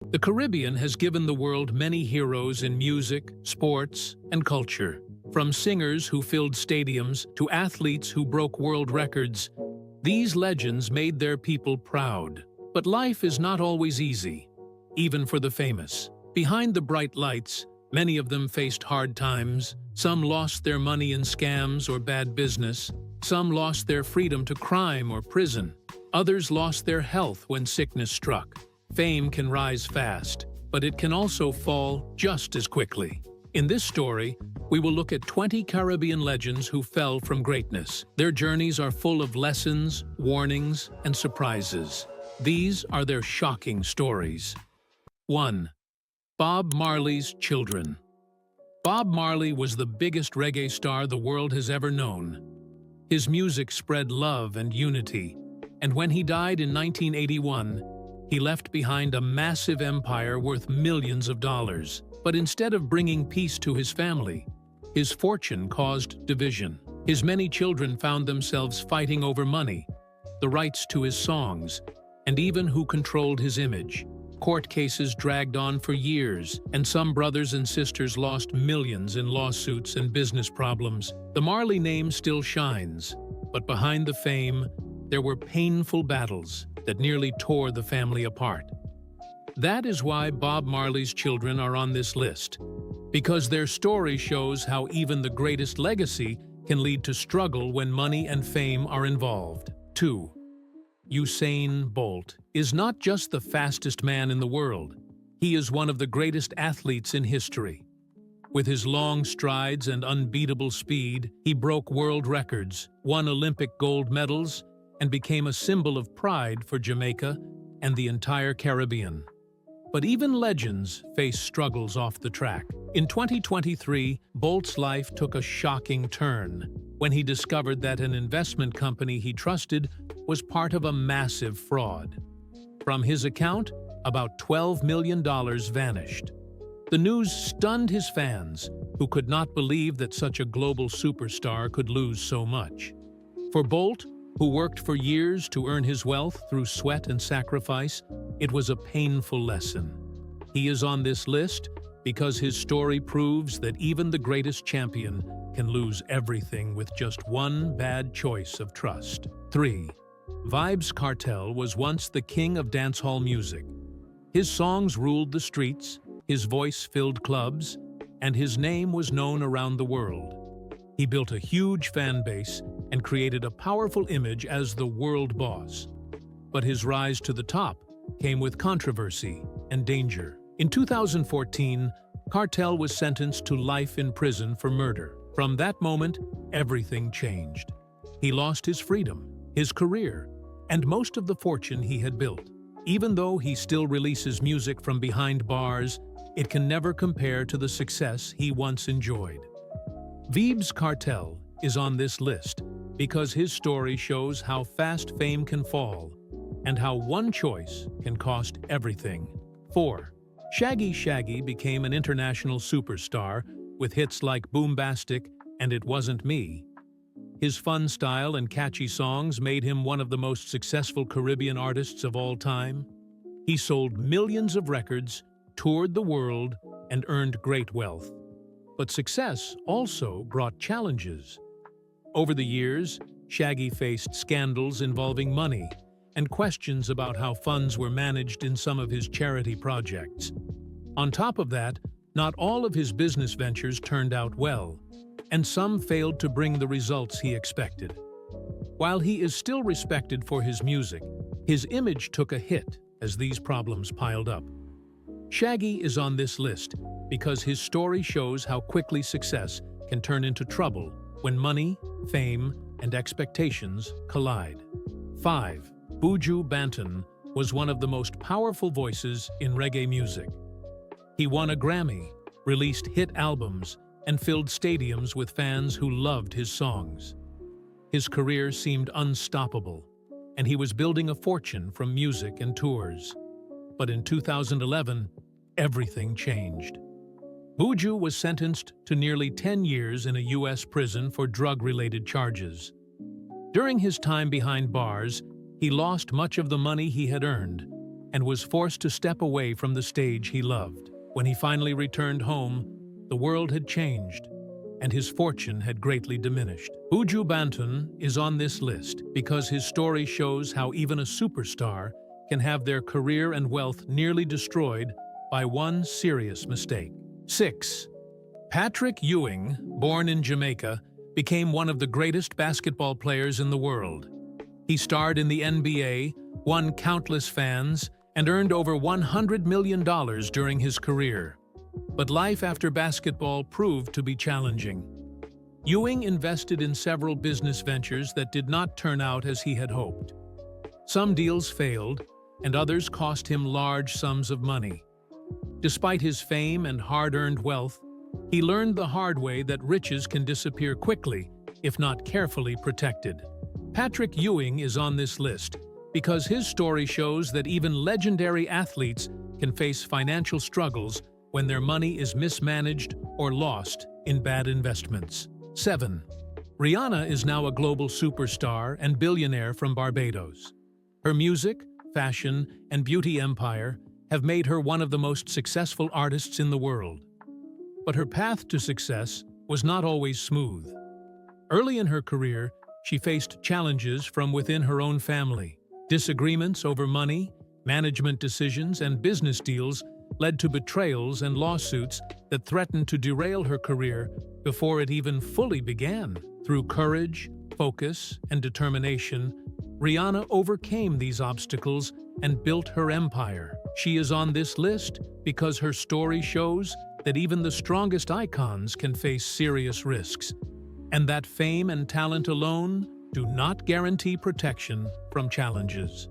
The Caribbean has given the world many heroes in music, sports, and culture. From singers who filled stadiums to athletes who broke world records, these legends made their people proud. But life is not always easy, even for the famous. Behind the bright lights, many of them faced hard times. Some lost their money in scams or bad business. Some lost their freedom to crime or prison. Others lost their health when sickness struck. Fame can rise fast, but it can also fall just as quickly. In this story, we will look at 20 Caribbean legends who fell from greatness. Their journeys are full of lessons, warnings, and surprises. These are their shocking stories. 1. Bob Marley's children. Bob Marley was the biggest reggae star the world has ever known. His music spread love and unity, and when he died in 1981, he left behind a massive empire worth millions of dollars. But instead of bringing peace to his family, his fortune caused division. His many children found themselves fighting over money, the rights to his songs, and even who controlled his image. Court cases dragged on for years, and some brothers and sisters lost millions in lawsuits and business problems. The Marley name still shines, but behind the fame, there were painful battles that nearly tore the family apart. That is why Bob Marley's children are on this list, because their story shows how even the greatest legacy can lead to struggle when money and fame are involved. 2. Usain Bolt is not just the fastest man in the world. He is one of the greatest athletes in history. With his long strides and unbeatable speed, he broke world records, won Olympic gold medals, and became a symbol of pride for Jamaica and the entire Caribbean. But even legends face struggles off the track. In 2023, Bolt's life took a shocking turn when he discovered that an investment company he trusted was part of a massive fraud. From his account, about $12 million vanished. The news stunned his fans, who could not believe that such a global superstar could lose so much. For Bolt, who worked for years to earn his wealth through sweat and sacrifice, it was a painful lesson. He is on this list because his story proves that even the greatest champion can lose everything with just one bad choice of trust. 3. Vybz Kartel was once the king of dancehall music. His songs ruled the streets, his voice filled clubs, and his name was known around the world. He built a huge fan base and created a powerful image as the world boss. But his rise to the top came with controversy and danger. In 2014, Kartel was sentenced to life in prison for murder. From that moment, everything changed. He lost his freedom, his career, and most of the fortune he had built. Even though he still releases music from behind bars, it can never compare to the success he once enjoyed. Vybz Kartel is on this list because his story shows how fast fame can fall and how one choice can cost everything. 4. Shaggy became an international superstar with hits like Boombastic and It Wasn't Me. His fun style and catchy songs made him one of the most successful Caribbean artists of all time. He sold millions of records, toured the world, and earned great wealth. But success also brought challenges. Over the years, Shaggy faced scandals involving money and questions about how funds were managed in some of his charity projects. On top of that, not all of his business ventures turned out well, and some failed to bring the results he expected. While he is still respected for his music, his image took a hit as these problems piled up. Shaggy is on this list because his story shows how quickly success can turn into trouble when money, fame, and expectations collide. 5. Buju Banton was one of the most powerful voices in reggae music. He won a Grammy, released hit albums, and filled stadiums with fans who loved his songs. His career seemed unstoppable, and he was building a fortune from music and tours. But in 2011, everything changed. Buju was sentenced to nearly 10 years in a U.S. prison for drug-related charges. During his time behind bars, he lost much of the money he had earned, and was forced to step away from the stage he loved. When he finally returned home, the world had changed, and his fortune had greatly diminished. Buju Banton is on this list because his story shows how even a superstar can have their career and wealth nearly destroyed by one serious mistake. 6. Patrick Ewing, born in Jamaica, became one of the greatest basketball players in the world. He starred in the NBA, won countless fans, and earned over $100 million during his career. But life after basketball proved to be challenging. Ewing invested in several business ventures that did not turn out as he had hoped. Some deals failed, and others cost him large sums of money. Despite his fame and hard-earned wealth, he learned the hard way that riches can disappear quickly if not carefully protected. Patrick Ewing is on this list because his story shows that even legendary athletes can face financial struggles when their money is mismanaged or lost in bad investments. 7. Rihanna is now a global superstar and billionaire from Barbados. Her music, fashion, and beauty empire have made her one of the most successful artists in the world. But her path to success was not always smooth. Early in her career, she faced challenges from within her own family. Disagreements over money, management decisions, and business deals led to betrayals and lawsuits that threatened to derail her career before it even fully began. Through courage, focus, and determination, Rihanna overcame these obstacles and built her empire. She is on this list because her story shows that even the strongest icons can face serious risks, and that fame and talent alone do not guarantee protection from challenges.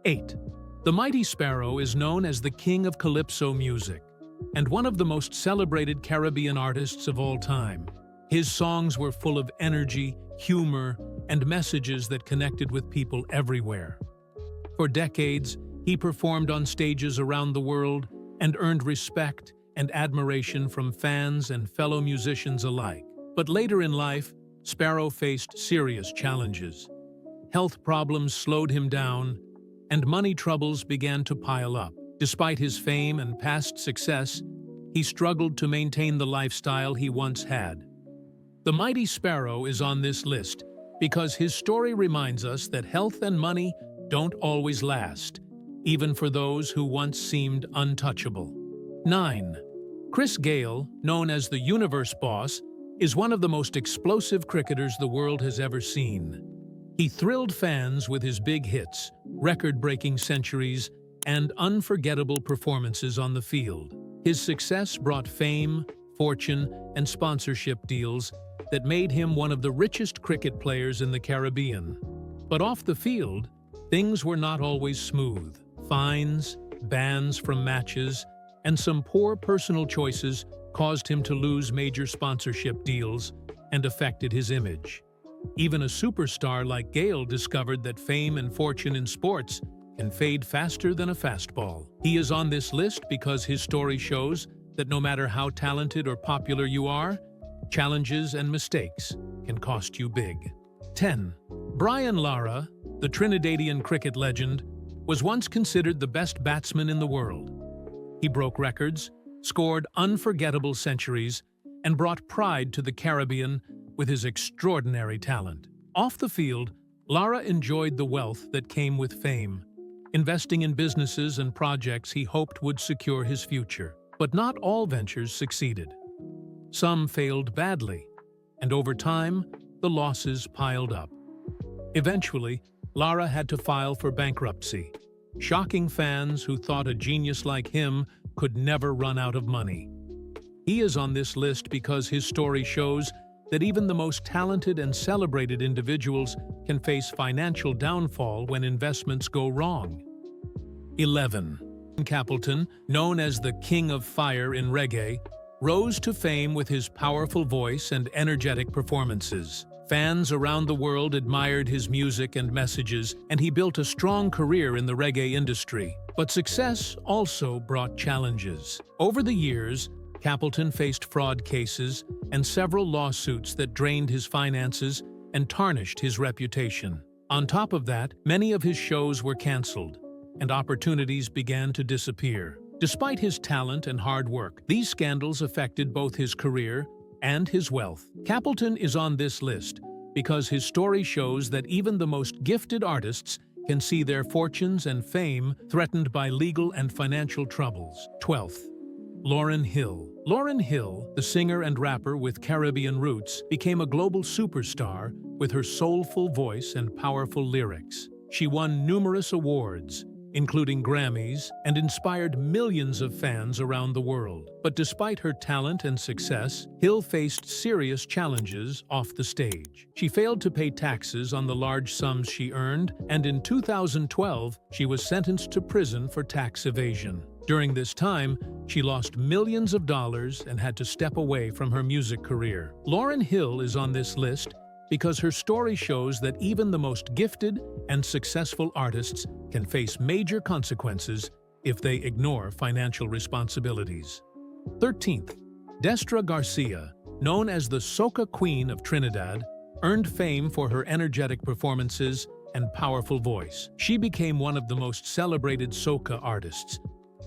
8. The Mighty Sparrow is known as the king of calypso music and one of the most celebrated Caribbean artists of all time. His songs were full of energy, humor, and messages that connected with people everywhere. For decades, he performed on stages around the world and earned respect and admiration from fans and fellow musicians alike. But later in life, Sparrow faced serious challenges. Health problems slowed him down, and money troubles began to pile up. Despite his fame and past success, he struggled to maintain the lifestyle he once had. The Mighty Sparrow is on this list because his story reminds us that health and money don't always last, even for those who once seemed untouchable. 9. Chris Gayle, known as the Universe Boss, is one of the most explosive cricketers the world has ever seen. He thrilled fans with his big hits, record-breaking centuries, and unforgettable performances on the field. His success brought fame, fortune, and sponsorship deals that made him one of the richest cricket players in the Caribbean. But off the field, things were not always smooth. Fines, bans from matches, and some poor personal choices caused him to lose major sponsorship deals and affected his image. Even a superstar like Gayle discovered that fame and fortune in sports can fade faster than a fastball. He is on this list because his story shows that no matter how talented or popular you are, challenges and mistakes can cost you big. 10. Brian Lara, the Trinidadian cricket legend, was once considered the best batsman in the world. He broke records, scored unforgettable centuries, and brought pride to the Caribbean with his extraordinary talent. Off the field, Lara enjoyed the wealth that came with fame, investing in businesses and projects he hoped would secure his future. But not all ventures succeeded. Some failed badly, and over time, the losses piled up. Eventually, Lara had to file for bankruptcy, shocking fans who thought a genius like him could never run out of money. He is on this list because his story shows that even the most talented and celebrated individuals can face financial downfall when investments go wrong. 11. Capleton, known as the King of Fire in reggae, rose to fame with his powerful voice and energetic performances. Fans around the world admired his music and messages, and he built a strong career in the reggae industry. But success also brought challenges. Over the years, Capleton faced fraud cases and several lawsuits that drained his finances and tarnished his reputation. On top of that, many of his shows were cancelled, and opportunities began to disappear. Despite his talent and hard work, these scandals affected both his career and his wealth. Capleton is on this list because his story shows that even the most gifted artists can see their fortunes and fame threatened by legal and financial troubles. 12th. Lauryn Hill. Lauryn Hill, the singer and rapper with Caribbean roots, became a global superstar with her soulful voice and powerful lyrics. She won numerous awards, including Grammys, and inspired millions of fans around the world. But despite her talent and success, Hill faced serious challenges off the stage. She failed to pay taxes on the large sums she earned, and in 2012, she was sentenced to prison for tax evasion. During this time, she lost millions of dollars and had to step away from her music career. Lauryn Hill is on this list because her story shows that even the most gifted and successful artists can face major consequences if they ignore financial responsibilities. 13th. Destra Garcia, known as the soca queen of Trinidad, earned fame for her energetic performances and powerful voice. She became one of the most celebrated soca artists,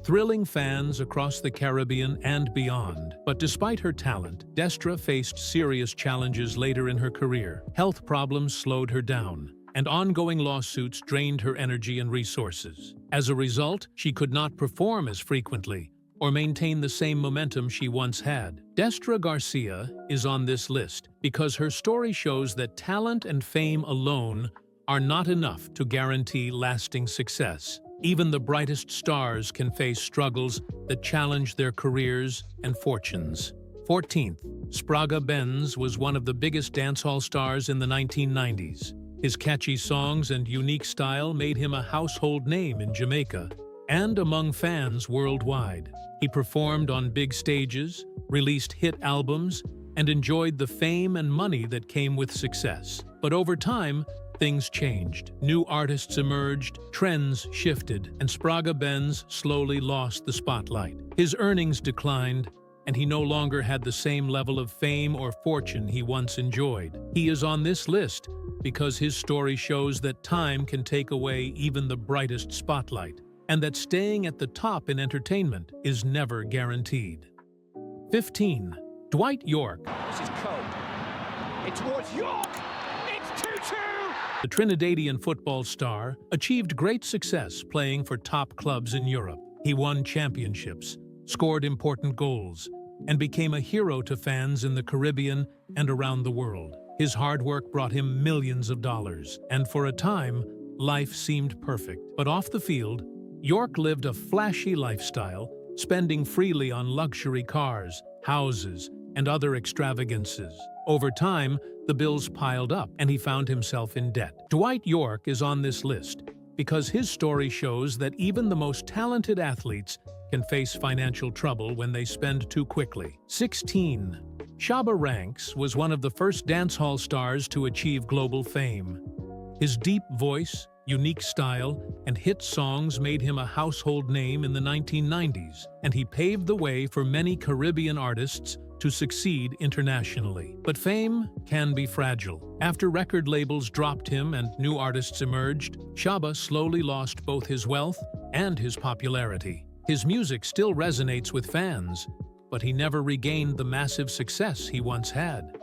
thrilling fans across the Caribbean and beyond. But despite her talent, Destra faced serious challenges later in her career. Health problems slowed her down, and ongoing lawsuits drained her energy and resources. As a result, she could not perform as frequently or maintain the same momentum she once had. Destra Garcia is on this list because her story shows that talent and fame alone are not enough to guarantee lasting success. Even the brightest stars can face struggles that challenge their careers and fortunes. 14th. Sprague Benz was one of the biggest dancehall stars in the 1990s. His catchy songs and unique style made him a household name in Jamaica and among fans worldwide. He performed on big stages, released hit albums, and enjoyed the fame and money that came with success. But over time, things changed. New artists emerged, trends shifted, and Sprague Benz slowly lost the spotlight. His earnings declined, and he no longer had the same level of fame or fortune he once enjoyed. He is on this list because his story shows that time can take away even the brightest spotlight, and that staying at the top in entertainment is never guaranteed. 15. Dwight York. This is cold. It's towards York! It's 2-2! The Trinidadian football star achieved great success playing for top clubs in Europe. He won championships, scored important goals, and became a hero to fans in the Caribbean and around the world. His hard work brought him millions of dollars, and for a time, life seemed perfect. But off the field, York lived a flashy lifestyle, spending freely on luxury cars, houses, and other extravagances. Over time, the bills piled up, and he found himself in debt. Dwight York is on this list because his story shows that even the most talented athletes can face financial trouble when they spend too quickly. 16. Shabba Ranks was one of the first dancehall stars to achieve global fame. His deep voice, unique style, and hit songs made him a household name in the 1990s, and he paved the way for many Caribbean artists to succeed internationally. But fame can be fragile. After record labels dropped him and new artists emerged, Shabba slowly lost both his wealth and his popularity. His music still resonates with fans, but he never regained the massive success he once had.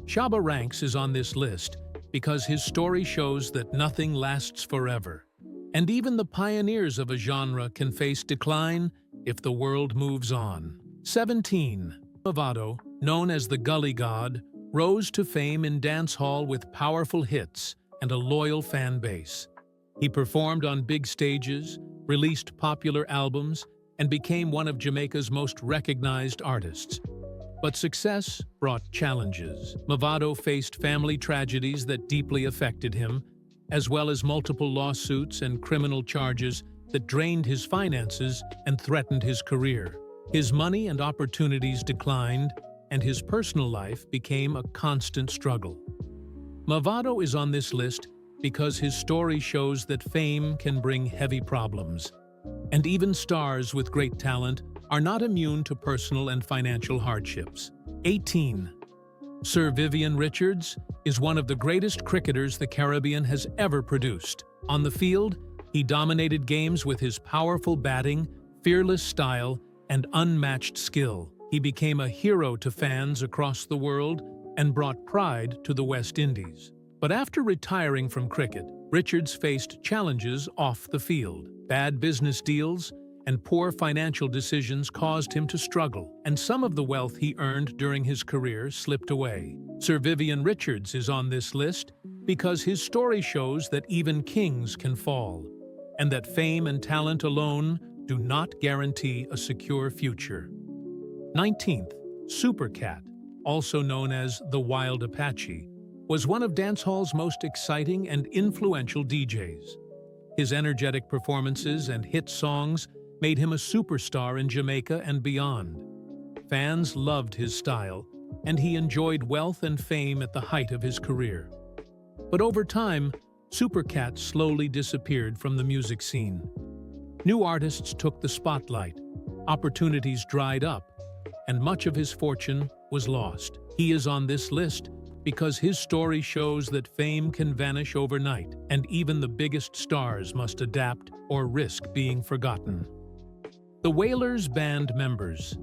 Shabba Ranks is on this list because his story shows that nothing lasts forever, and even the pioneers of a genre can face decline if the world moves on. 17. Mavado, known as the Gully God, rose to fame in dancehall with powerful hits and a loyal fan base. He performed on big stages, released popular albums, and became one of Jamaica's most recognized artists. But success brought challenges. Mavado faced family tragedies that deeply affected him, as well as multiple lawsuits and criminal charges that drained his finances and threatened his career. His money and opportunities declined, and his personal life became a constant struggle. Mavado is on this list because his story shows that fame can bring heavy problems, and even stars with great talent are not immune to personal and financial hardships. 18. Sir Vivian Richards is one of the greatest cricketers the Caribbean has ever produced. On the field, He dominated games with his powerful batting, fearless style, and unmatched skill. He became a hero to fans across the world and brought pride to the West Indies. But after retiring from cricket, Richards faced challenges off the field. Bad business deals and poor financial decisions caused him to struggle, and some of the wealth he earned during his career slipped away. Sir Vivian Richards is on this list because his story shows that even kings can fall, and that fame and talent alone do not guarantee a secure future. 19th, Super Cat, also known as the Wild Apache, was one of dancehall's most exciting and influential DJs. His energetic performances and hit songs made him a superstar in Jamaica and beyond. Fans loved his style, and he enjoyed wealth and fame at the height of his career. But over time, Super Cat slowly disappeared from the music scene. New artists took the spotlight, opportunities dried up, and much of his fortune was lost. He is on this list because his story shows that fame can vanish overnight, and even the biggest stars must adapt or risk being forgotten. The Wailers Band members.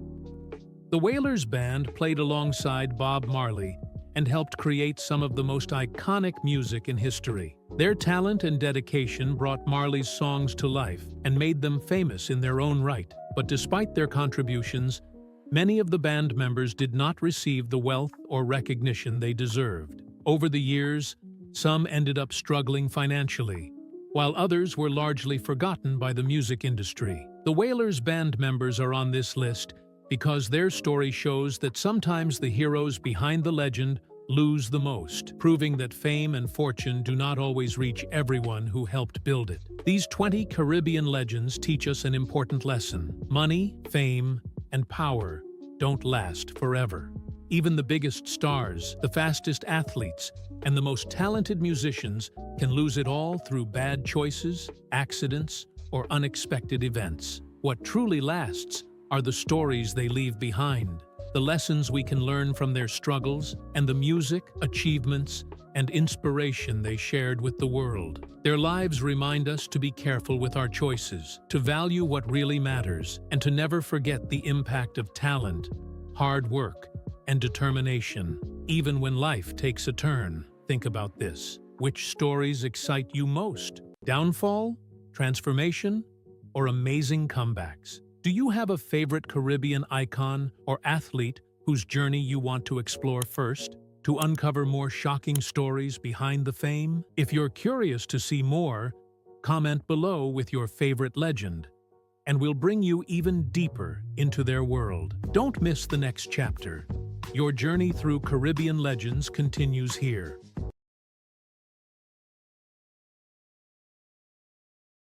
The Wailers Band played alongside Bob Marley and helped create some of the most iconic music in history. Their talent and dedication brought Marley's songs to life and made them famous in their own right. But despite their contributions, many of the band members did not receive the wealth or recognition they deserved. Over the years, some ended up struggling financially, while others were largely forgotten by the music industry. The Wailers Band members are on this list because their story shows that sometimes the heroes behind the legend lose the most, proving that fame and fortune do not always reach everyone who helped build it. These 20 Caribbean legends teach us an important lesson. Money, fame, and power don't last forever. Even the biggest stars, the fastest athletes, and the most talented musicians can lose it all through bad choices, accidents, or unexpected events. What truly lasts are the stories they leave behind, the lessons we can learn from their struggles, and the music, achievements, and inspiration they shared with the world. Their lives remind us to be careful with our choices, to value what really matters, and to never forget the impact of talent, hard work, and determination. Even when life takes a turn, think about this. Which stories excite you most? Downfall, transformation, or amazing comebacks? Do you have a favorite Caribbean icon or athlete whose journey you want to explore first, to uncover more shocking stories behind the fame? If you're curious to see more, comment below with your favorite legend, and we'll bring you even deeper into their world. Don't miss the next chapter. Your journey through Caribbean legends continues here.